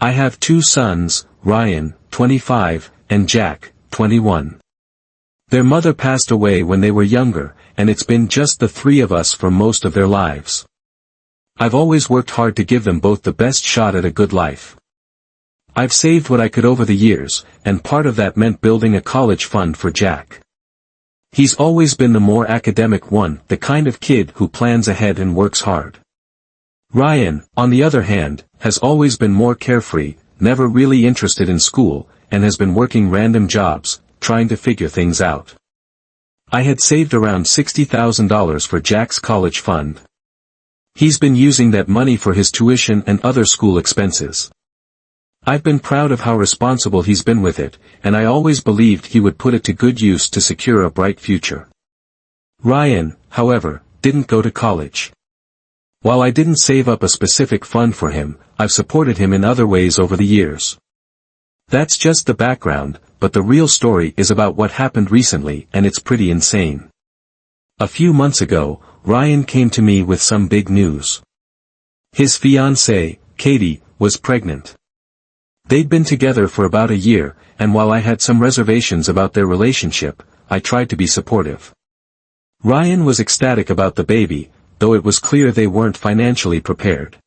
I have two sons, Ryan, 25, and Jack, 21. Their mother passed away when they were younger, and it's been just the three of us for most of their lives. I've always worked hard to give them both the best shot at a good life. I've saved what I could over the years, and part of that meant building a college fund for Jack. He's always been the more academic one, the kind of kid who plans ahead and works hard. Ryan, on the other hand, has always been more carefree, never really interested in school, and has been working random jobs, trying to figure things out. I had saved around $60,000 for Jack's college fund. He's been using that money for his tuition and other school expenses. I've been proud of how responsible he's been with it, and I always believed he would put it to good use to secure a bright future. Ryan, however, didn't go to college. While I didn't save up a specific fund for him, I've supported him in other ways over the years. That's just the background, but the real story is about what happened recently, and it's pretty insane. A few months ago, Ryan came to me with some big news. His fiancée, Katie, was pregnant. They'd been together for about a year, and while I had some reservations about their relationship, I tried to be supportive. Ryan was ecstatic about the baby, though it was clear they weren't financially prepared.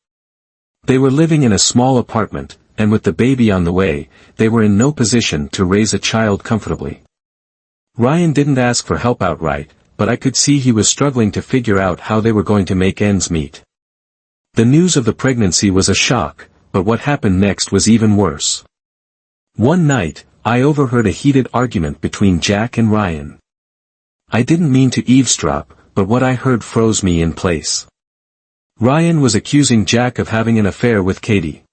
They were living in a small apartment, and with the baby on the way, they were in no position to raise a child comfortably. Ryan didn't ask for help outright, but I could see he was struggling to figure out how they were going to make ends meet. The news of the pregnancy was a shock, but what happened next was even worse. One night, I overheard a heated argument between Jack and Ryan. I didn't mean to eavesdrop, but what I heard froze me in place. Ryan was accusing Jack of having an affair with Katie.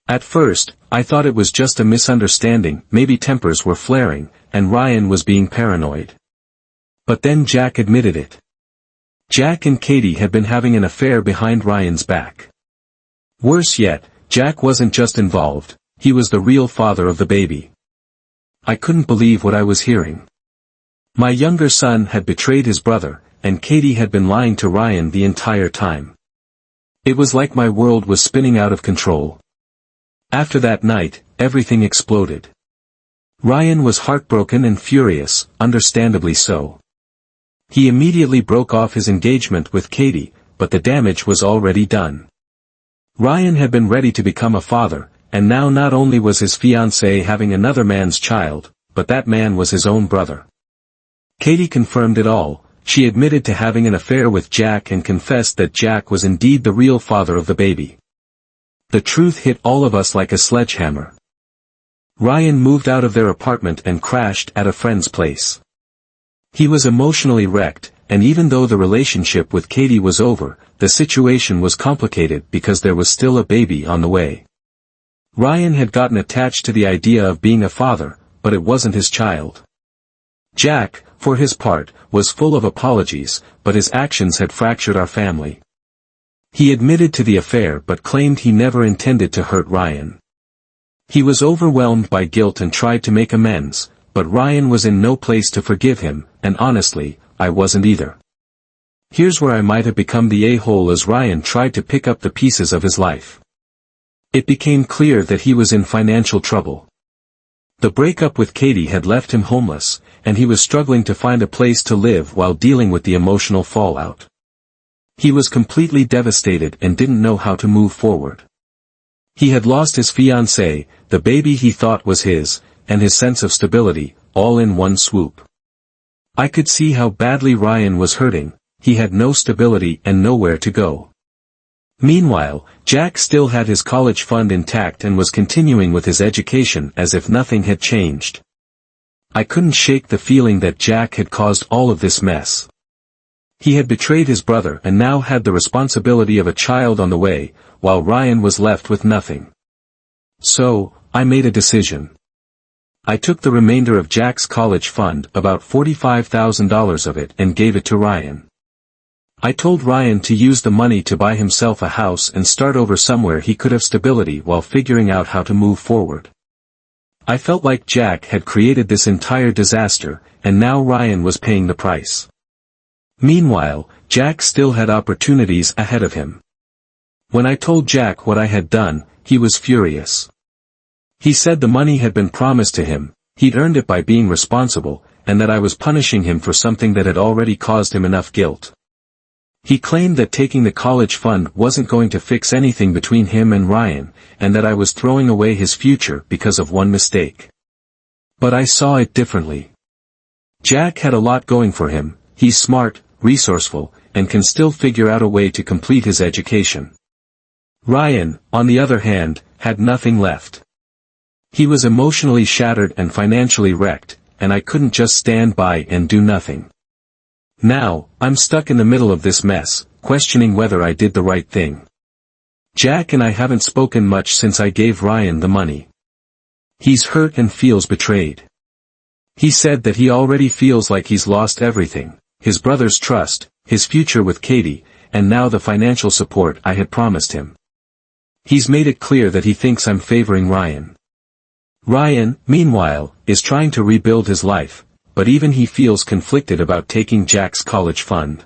At first, I thought it was just a misunderstanding, maybe tempers were flaring, and Ryan was being paranoid. But then Jack admitted it. Jack and Katie had been having an affair behind Ryan's back. Worse yet, Jack wasn't just involved, he was the real father of the baby. I couldn't believe what I was hearing. My younger son had betrayed his brother, and Katie had been lying to Ryan the entire time. It was like my world was spinning out of control. After that night, everything exploded. Ryan was heartbroken and furious, understandably so. He immediately broke off his engagement with Katie, but the damage was already done. Ryan had been ready to become a father, and now not only was his fiancée having another man's child, but that man was his own brother. Katie confirmed it all. She admitted to having an affair with Jack and confessed that Jack was indeed the real father of the baby. The truth hit all of us like a sledgehammer. Ryan moved out of their apartment and crashed at a friend's place. He was emotionally wrecked, and even though the relationship with Katie was over, the situation was complicated because there was still a baby on the way. Ryan had gotten attached to the idea of being a father, but it wasn't his child. Jack, for his part, was full of apologies, but his actions had fractured our family. He admitted to the affair but claimed he never intended to hurt Ryan. He was overwhelmed by guilt and tried to make amends, but Ryan was in no place to forgive him, and honestly, I wasn't either. Here's where I might have become the a-hole as Ryan tried to pick up the pieces of his life. It became clear that he was in financial trouble. The breakup with Katie had left him homeless, and he was struggling to find a place to live while dealing with the emotional fallout. He was completely devastated and didn't know how to move forward. He had lost his fiancée, the baby he thought was his, and his sense of stability, all in one swoop. I could see how badly Ryan was hurting. He had no stability and nowhere to go. Meanwhile, Jack still had his college fund intact and was continuing with his education as if nothing had changed. I couldn't shake the feeling that Jack had caused all of this mess. He had betrayed his brother and now had the responsibility of a child on the way, while Ryan was left with nothing. So, I made a decision. I took the remainder of Jack's college fund, about $45,000 of it, and gave it to Ryan. I told Ryan to use the money to buy himself a house and start over somewhere he could have stability while figuring out how to move forward. I felt like Jack had created this entire disaster, and now Ryan was paying the price. Meanwhile, Jack still had opportunities ahead of him. When I told Jack what I had done, he was furious. He said the money had been promised to him, he'd earned it by being responsible, and that I was punishing him for something that had already caused him enough guilt. He claimed that taking the college fund wasn't going to fix anything between him and Ryan, and that I was throwing away his future because of one mistake. But I saw it differently. Jack had a lot going for him, he's smart, resourceful, and can still figure out a way to complete his education. Ryan, on the other hand, had nothing left. He was emotionally shattered and financially wrecked, and I couldn't just stand by and do nothing. Now, I'm stuck in the middle of this mess, questioning whether I did the right thing. Jack and I haven't spoken much since I gave Ryan the money. He's hurt and feels betrayed. He said that he already feels like he's lost everything, his brother's trust, his future with Katie, and now the financial support I had promised him. He's made it clear that he thinks I'm favoring Ryan. Ryan, meanwhile, is trying to rebuild his life, but even he feels conflicted about taking Jack's college fund.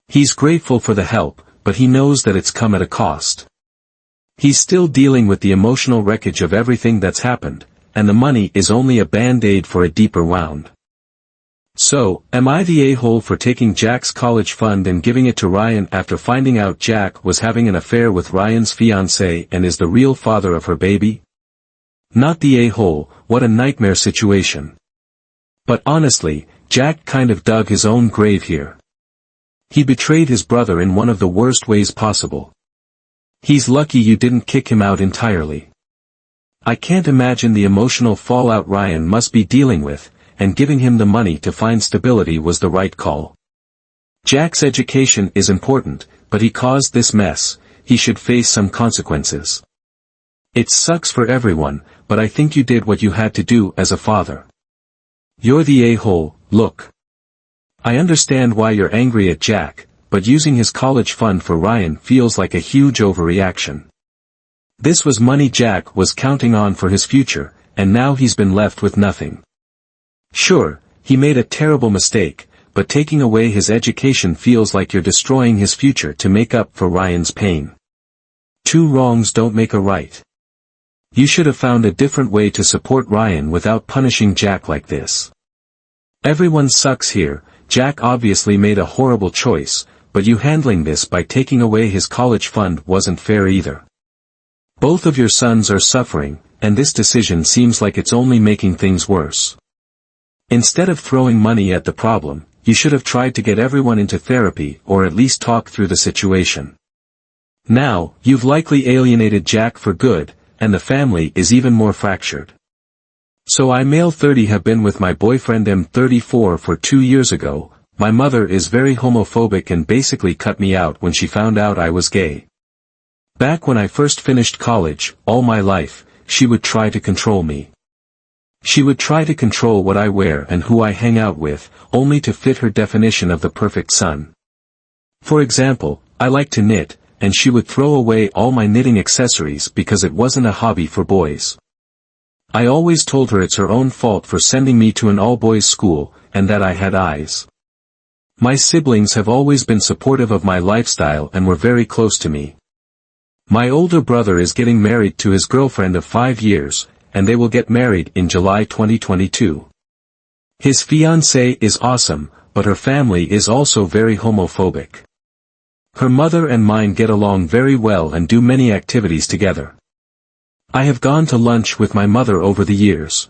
He's grateful for the help, but he knows that it's come at a cost. He's still dealing with the emotional wreckage of everything that's happened, and the money is only a band-aid for a deeper wound. So, am I the a-hole for taking Jack's college fund and giving it to Ryan after finding out Jack was having an affair with Ryan's fiancée and is the real father of her baby? Not the a-hole, what a nightmare situation. But honestly, Jack kind of dug his own grave here. He betrayed his brother in one of the worst ways possible. He's lucky you didn't kick him out entirely. I can't imagine the emotional fallout Ryan must be dealing with, and giving him the money to find stability was the right call. Jack's education is important, but he caused this mess, he should face some consequences. It sucks for everyone, but I think you did what you had to do as a father. You're the a-hole, look. I understand why you're angry at Jack, but using his college fund for Ryan feels like a huge overreaction. This was money Jack was counting on for his future, and now he's been left with nothing. Sure, he made a terrible mistake, but taking away his education feels like you're destroying his future to make up for Ryan's pain. Two wrongs don't make a right. You should have found a different way to support Ryan without punishing Jack like this. Everyone sucks here. Jack obviously made a horrible choice, but you handling this by taking away his college fund wasn't fair either. Both of your sons are suffering, and this decision seems like it's only making things worse. Instead of throwing money at the problem, you should have tried to get everyone into therapy or at least talk through the situation. Now, you've likely alienated Jack for good, and the family is even more fractured. So I male 30 have been with my boyfriend M34 for 2 years ago. My mother is very homophobic and basically cut me out when she found out I was gay. Back when I first finished college, all my life, she would try to control me. She would try to control what I wear and who I hang out with, only to fit her definition of the perfect son. For example, I like to knit, and she would throw away all my knitting accessories because it wasn't a hobby for boys. I always told her it's her own fault for sending me to an all-boys school, and that I had eyes. My siblings have always been supportive of my lifestyle and were very close to me. My older brother is getting married to his girlfriend of 5 years, and they will get married in July 2022. His fiancée is awesome, but her family is also very homophobic. Her mother and mine get along very well and do many activities together. I have gone to lunch with my mother over the years.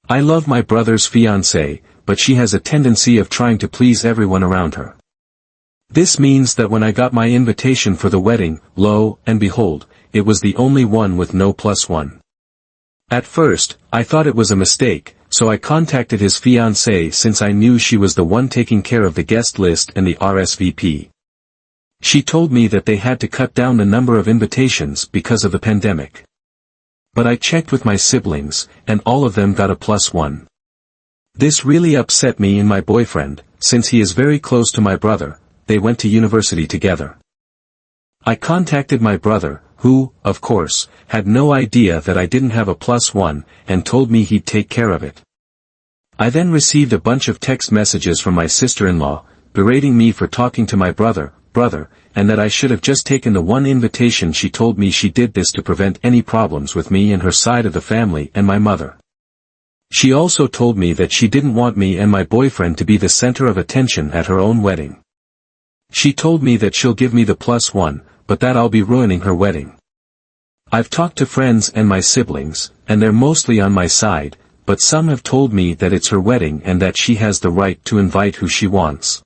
I love my brother's fiancée, but she has a tendency of trying to please everyone around her. This means that when I got my invitation for the wedding, lo and behold, it was the only one with no +1. At first, I thought it was a mistake, so I contacted his fiancée since I knew she was the one taking care of the guest list and the RSVP. She told me that they had to cut down the number of invitations because of the pandemic. But I checked with my siblings, and all of them got a +1. This really upset me and my boyfriend, since he is very close to my brother. They went to university together. I contacted my brother, who, of course, had no idea that I didn't have a +1, and told me he'd take care of it. I then received a bunch of text messages from my sister-in-law, berating me for talking to my brother, brother, and that I should have just taken the one invitation. She told me she did this to prevent any problems with me and her side of the family and my mother. She also told me that she didn't want me and my boyfriend to be the center of attention at her own wedding. She told me that she'll give me the +1, but that I'll be ruining her wedding. I've talked to friends and my siblings, and they're mostly on my side, but some have told me that it's her wedding and that she has the right to invite who she wants.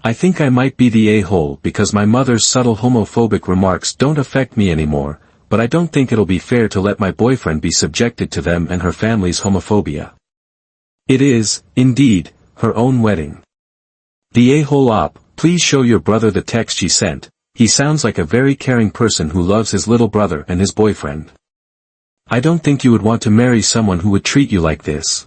I think I might be the a-hole because my mother's subtle homophobic remarks don't affect me anymore, but I don't think it'll be fair to let my boyfriend be subjected to them and her family's homophobia. It is, indeed, her own wedding. The a-hole op, please show your brother the text she sent. He sounds like a very caring person who loves his little brother and his boyfriend. I don't think you would want to marry someone who would treat you like this.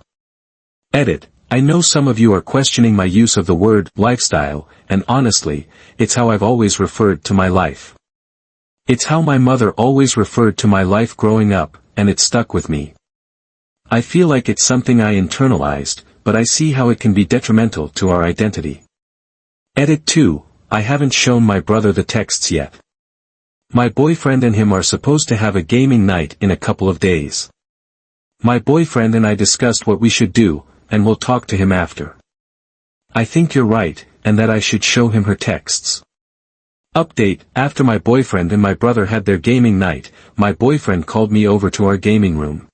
Edit. I know some of you are questioning my use of the word lifestyle, and honestly, it's how I've always referred to my life. It's how my mother always referred to my life growing up, and it stuck with me. I feel like it's something I internalized, but I see how it can be detrimental to our identity. Edit 2. I haven't shown my brother the texts yet. My boyfriend and him are supposed to have a gaming night in a couple of days. My boyfriend and I discussed what we should do, and we'll talk to him after. I think you're right, and that I should show him her texts. Update. After my boyfriend and my brother had their gaming night, my boyfriend called me over to our gaming room.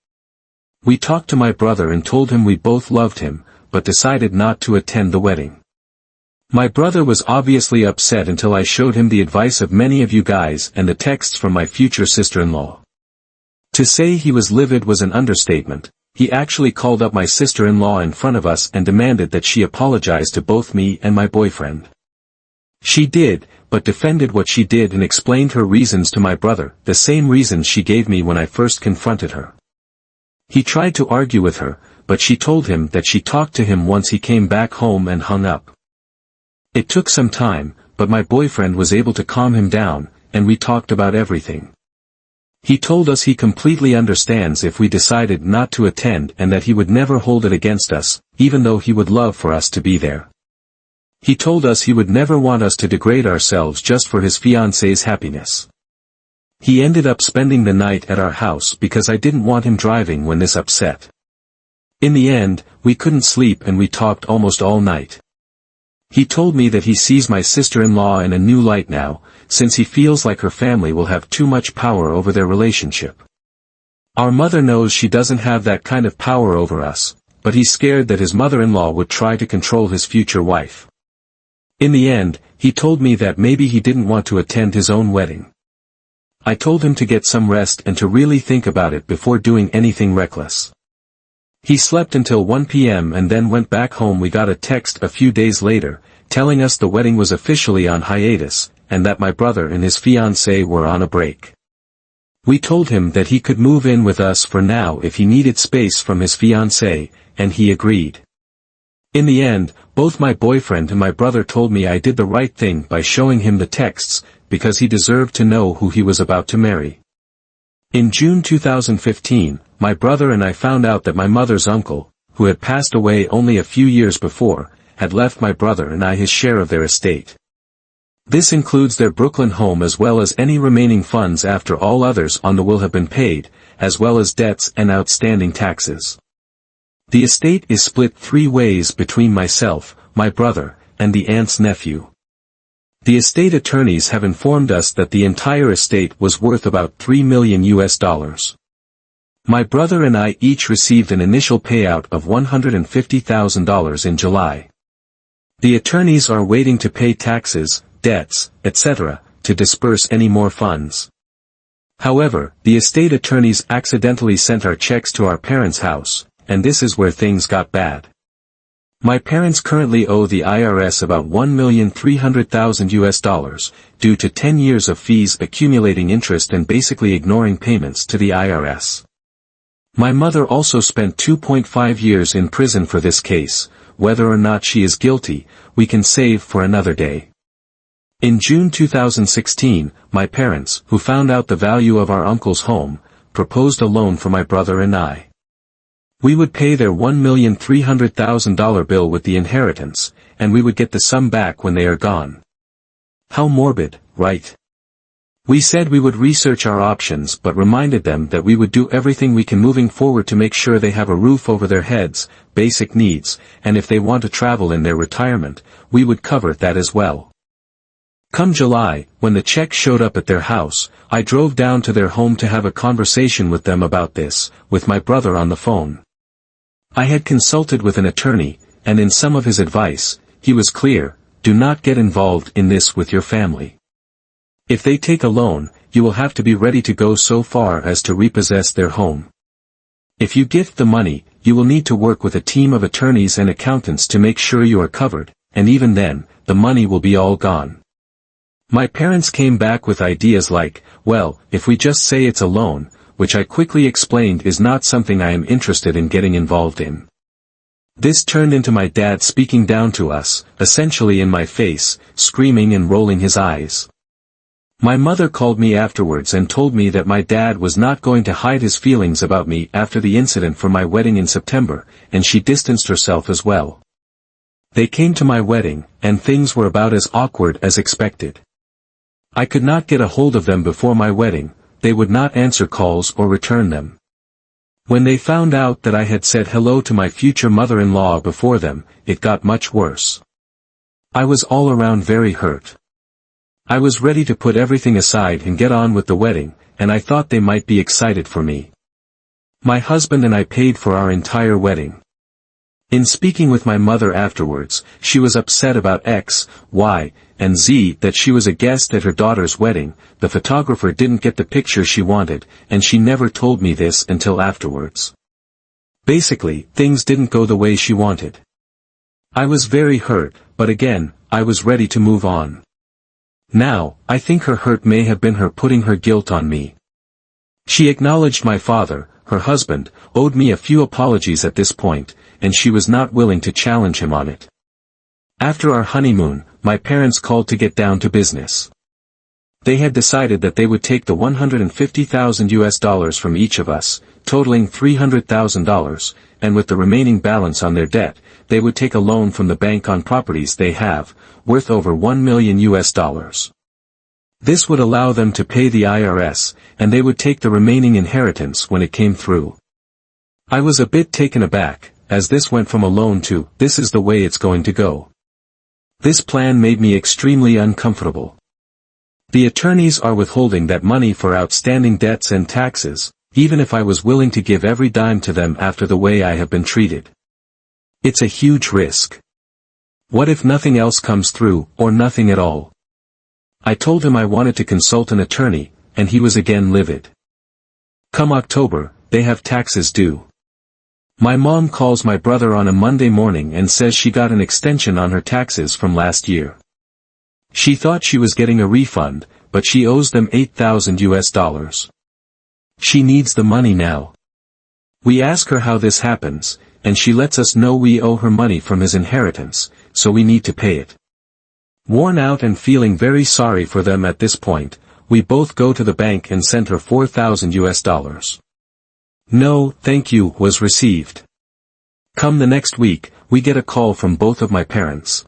We talked to my brother and told him we both loved him, but decided not to attend the wedding. My brother was obviously upset until I showed him the advice of many of you guys and the texts from my future sister-in-law. To say he was livid was an understatement. He actually called up my sister-in-law in front of us and demanded that she apologize to both me and my boyfriend. She did, but defended what she did and explained her reasons to my brother, the same reasons she gave me when I first confronted her. He tried to argue with her, but she told him that she talked to him once he came back home and hung up. It took some time, but my boyfriend was able to calm him down, and we talked about everything. He told us he completely understands if we decided not to attend and that he would never hold it against us, even though he would love for us to be there. He told us he would never want us to degrade ourselves just for his fiancée's happiness. He ended up spending the night at our house because I didn't want him driving when this upset. In the end, we couldn't sleep and we talked almost all night. He told me that he sees my sister-in-law in a new light now, since he feels like her family will have too much power over their relationship. Our mother knows she doesn't have that kind of power over us, but he's scared that his mother-in-law would try to control his future wife. In the end, he told me that maybe he didn't want to attend his own wedding. I told him to get some rest and to really think about it before doing anything reckless. He slept until 1 p.m. and then went back home. We got a text a few days later, telling us the wedding was officially on hiatus, and that my brother and his fiancée were on a break. We told him that he could move in with us for now if he needed space from his fiancée, and he agreed. In the end, both my boyfriend and my brother told me I did the right thing by showing him the texts, because he deserved to know who he was about to marry. In June 2015, my brother and I found out that my mother's uncle, who had passed away only a few years before, had left my brother and I his share of their estate. This includes their Brooklyn home as well as any remaining funds after all others on the will have been paid, as well as debts and outstanding taxes. The estate is split 3 ways between myself, my brother, and the aunt's nephew. The estate attorneys have informed us that the entire estate was worth about $3 million. My brother and I each received an initial payout of $150,000 in July. The attorneys are waiting to pay taxes, debts, etc., to disperse any more funds. However, the estate attorneys accidentally sent our checks to our parents' house, and this is where things got bad. My parents currently owe the IRS about $1,300,000 due to 10 years of fees accumulating interest and basically ignoring payments to the IRS. My mother also spent 2.5 years in prison for this case. Whether or not she is guilty, we can save for another day. In June 2016, my parents, who found out the value of our uncle's home, proposed a loan for my brother and I. We would pay their $1,300,000 bill with the inheritance, and we would get the sum back when they are gone. How morbid, right? We said we would research our options but reminded them that we would do everything we can moving forward to make sure they have a roof over their heads, basic needs, and if they want to travel in their retirement, we would cover that as well. Come July, when the check showed up at their house, I drove down to their home to have a conversation with them about this, with my brother on the phone. I had consulted with an attorney, and in some of his advice, he was clear: do not get involved in this with your family. If they take a loan, you will have to be ready to go so far as to repossess their home. If you gift the money, you will need to work with a team of attorneys and accountants to make sure you are covered, and even then, the money will be all gone. My parents came back with ideas like, well, if we just say it's a loan, which I quickly explained is not something I am interested in getting involved in. This turned into my dad speaking down to us, essentially in my face, screaming and rolling his eyes. My mother called me afterwards and told me that my dad was not going to hide his feelings about me after the incident for my wedding in September, and she distanced herself as well. They came to my wedding, and things were about as awkward as expected. I could not get a hold of them before my wedding, they would not answer calls or return them. When they found out that I had said hello to my future mother-in-law before them, it got much worse. I was all around very hurt. I was ready to put everything aside and get on with the wedding, and I thought they might be excited for me. My husband and I paid for our entire wedding. In speaking with my mother afterwards, she was upset about X, Y, and Z that she was a guest at her daughter's wedding, the photographer didn't get the picture she wanted, and she never told me this until afterwards. Basically, things didn't go the way she wanted. I was very hurt, but again, I was ready to move on. Now, I think her hurt may have been her putting her guilt on me. She acknowledged my father, her husband, owed me a few apologies at this point, and she was not willing to challenge him on it. After our honeymoon, my parents called to get down to business. They had decided that they would take the $150,000 from each of us, totaling $300,000, and with the remaining balance on their debt, they would take a loan from the bank on properties they have, worth over $1 million. This would allow them to pay the IRS, and they would take the remaining inheritance when it came through. I was a bit taken aback, as this went from a loan to, this is the way it's going to go. This plan made me extremely uncomfortable. The attorneys are withholding that money for outstanding debts and taxes, even if I was willing to give every dime to them after the way I have been treated. It's a huge risk. What if nothing else comes through, or nothing at all? I told him I wanted to consult an attorney, and he was again livid. Come October, they have taxes due. My mom calls my brother on a Monday morning and says she got an extension on her taxes from last year. She thought she was getting a refund, but she owes them $8,000. She needs the money now. We ask her how this happens, and she lets us know we owe her money from his inheritance, so we need to pay it. Worn out and feeling very sorry for them at this point, we both go to the bank and send her $4,000. No, thank you, was received. Come the next week, we get a call from both of my parents.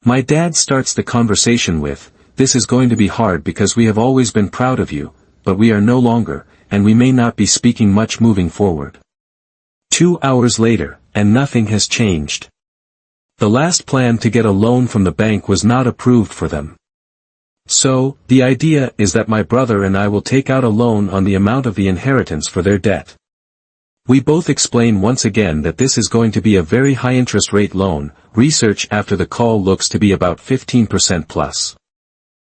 My dad starts the conversation with, "This is going to be hard because we have always been proud of you, but we are no longer, and we may not be speaking much moving forward." 2 hours later, and nothing has changed. The last plan to get a loan from the bank was not approved for them. So, the idea is that my brother and I will take out a loan on the amount of the inheritance for their debt. We both explain once again that this is going to be a very high interest rate loan. Research after the call looks to be about 15% plus.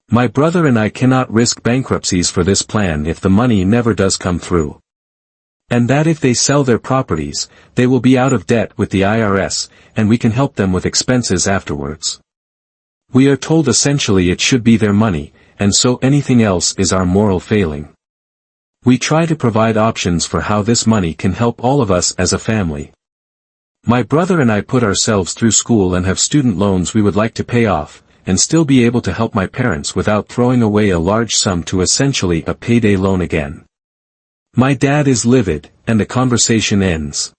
My brother and I cannot risk bankruptcies for this plan if the money never does come through. And that if they sell their properties, they will be out of debt with the IRS, and we can help them with expenses afterwards. We are told essentially it should be their money, and so anything else is our moral failing. We try to provide options for how this money can help all of us as a family. My brother and I put ourselves through school and have student loans we would like to pay off, and still be able to help my parents without throwing away a large sum to essentially a payday loan again. My dad is livid, and the conversation ends.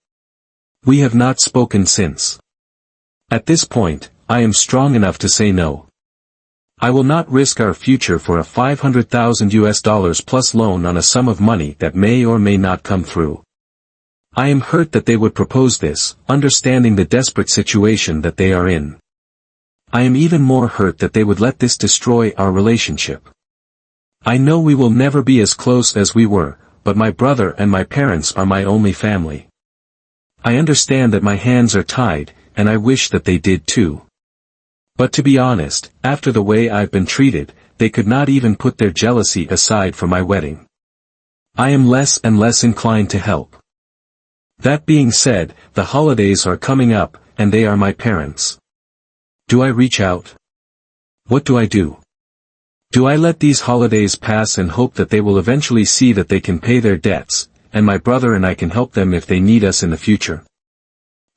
We have not spoken since. At this point, I am strong enough to say no. I will not risk our future for a $500,000 plus loan on a sum of money that may or may not come through. I am hurt that they would propose this, understanding the desperate situation that they are in. I am even more hurt that they would let this destroy our relationship. I know we will never be as close as we were, but my brother and my parents are my only family. I understand that my hands are tied, and I wish that they did too. But to be honest, after the way I've been treated, they could not even put their jealousy aside for my wedding. I am less and less inclined to help. That being said, the holidays are coming up, and they are my parents. Do I reach out? What do I do? Do I let these holidays pass and hope that they will eventually see that they can pay their debts, and my brother and I can help them if they need us in the future?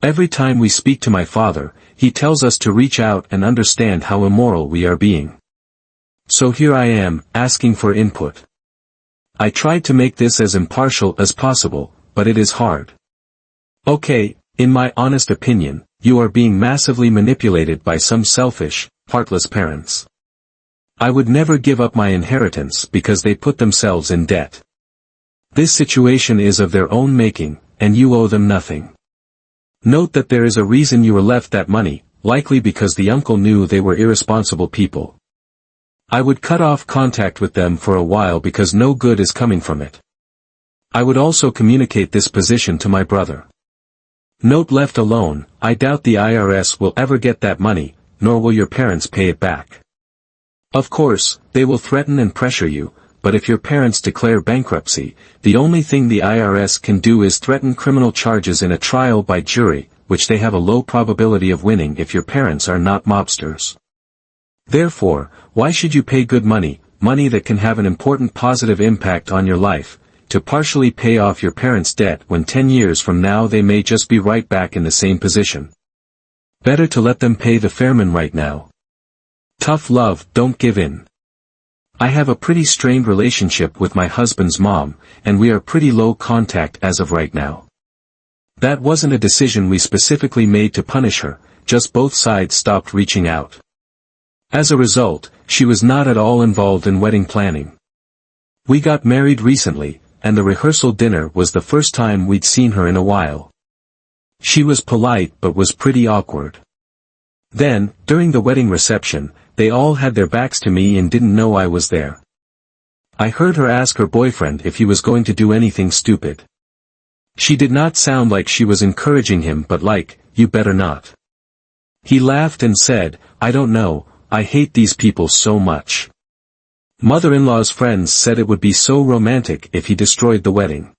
Every time we speak to my father, he tells us to reach out and understand how immoral we are being. So here I am, asking for input. I tried to make this as impartial as possible, but it is hard. Okay, in my honest opinion, you are being massively manipulated by some selfish, heartless parents. I would never give up my inheritance because they put themselves in debt. This situation is of their own making, and you owe them nothing. Note that there is a reason you were left that money, likely because the uncle knew they were irresponsible people. I would cut off contact with them for a while because no good is coming from it. I would also communicate this position to my brother. Note left alone, I doubt the IRS will ever get that money, nor will your parents pay it back. Of course, they will threaten and pressure you, but if your parents declare bankruptcy, the only thing the IRS can do is threaten criminal charges in a trial by jury, which they have a low probability of winning if your parents are not mobsters. Therefore, why should you pay good money, money that can have an important positive impact on your life, to partially pay off your parents' debt when 10 years from now they may just be right back in the same position? Better to let them pay the fairman right now. Tough love, don't give in. I have a pretty strained relationship with my husband's mom, and we are pretty low contact as of right now. That wasn't a decision we specifically made to punish her, just both sides stopped reaching out. As a result, she was not at all involved in wedding planning. We got married recently, and the rehearsal dinner was the first time we'd seen her in a while. She was polite but was pretty awkward. Then, during the wedding reception, they all had their backs to me and didn't know I was there. I heard her ask her boyfriend if he was going to do anything stupid. She did not sound like she was encouraging him but like, you better not. He laughed and said, I don't know, I hate these people so much. Mother-in-law's friends said it would be so romantic if he destroyed the wedding.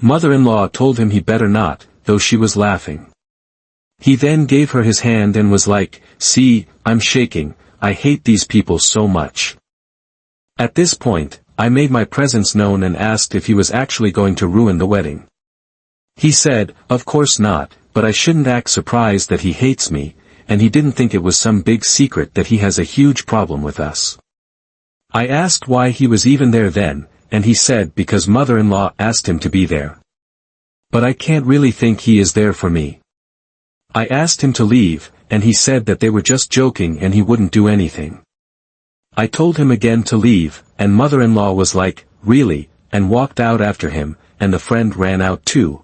Mother-in-law told him he better not, though she was laughing. He then gave her his hand and was like, see, I'm shaking, I hate these people so much. At this point, I made my presence known and asked if he was actually going to ruin the wedding. He said, of course not, but I shouldn't act surprised that he hates me, and he didn't think it was some big secret that he has a huge problem with us. I asked why he was even there then, and he said because mother-in-law asked him to be there. But I can't really think he is there for me. I asked him to leave, and he said that they were just joking and he wouldn't do anything. I told him again to leave, and mother-in-law was like, really, and walked out after him, and the friend ran out too.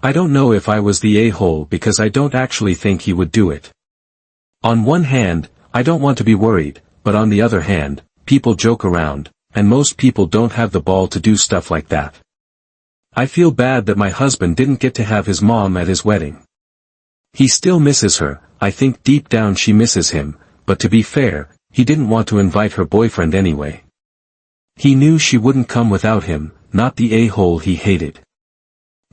I don't know if I was the a-hole because I don't actually think he would do it. On one hand, I don't want to be worried, but on the other hand, people joke around, and most people don't have the ball to do stuff like that. I feel bad that my husband didn't get to have his mom at his wedding. He still misses her, I think deep down she misses him, but to be fair, he didn't want to invite her boyfriend anyway. He knew she wouldn't come without him, not the a-hole he hated.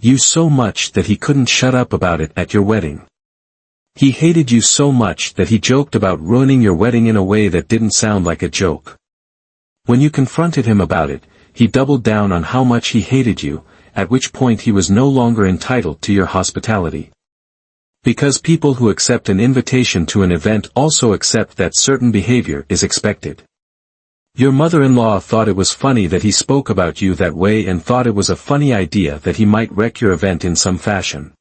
You so much that he couldn't shut up about it at your wedding. He hated you so much that he joked about ruining your wedding in a way that didn't sound like a joke. When you confronted him about it, he doubled down on how much he hated you, at which point he was no longer entitled to your hospitality. Because people who accept an invitation to an event also accept that certain behavior is expected. Your mother-in-law thought it was funny that he spoke about you that way and thought it was a funny idea that he might wreck your event in some fashion.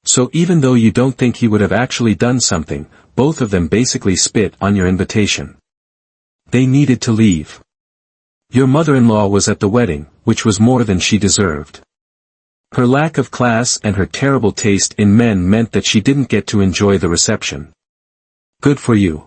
So even though you don't think he would have actually done something, both of them basically spit on your invitation. They needed to leave. Your mother-in-law was at the wedding, which was more than she deserved. Her lack of class and her terrible taste in men meant that she didn't get to enjoy the reception. Good for you.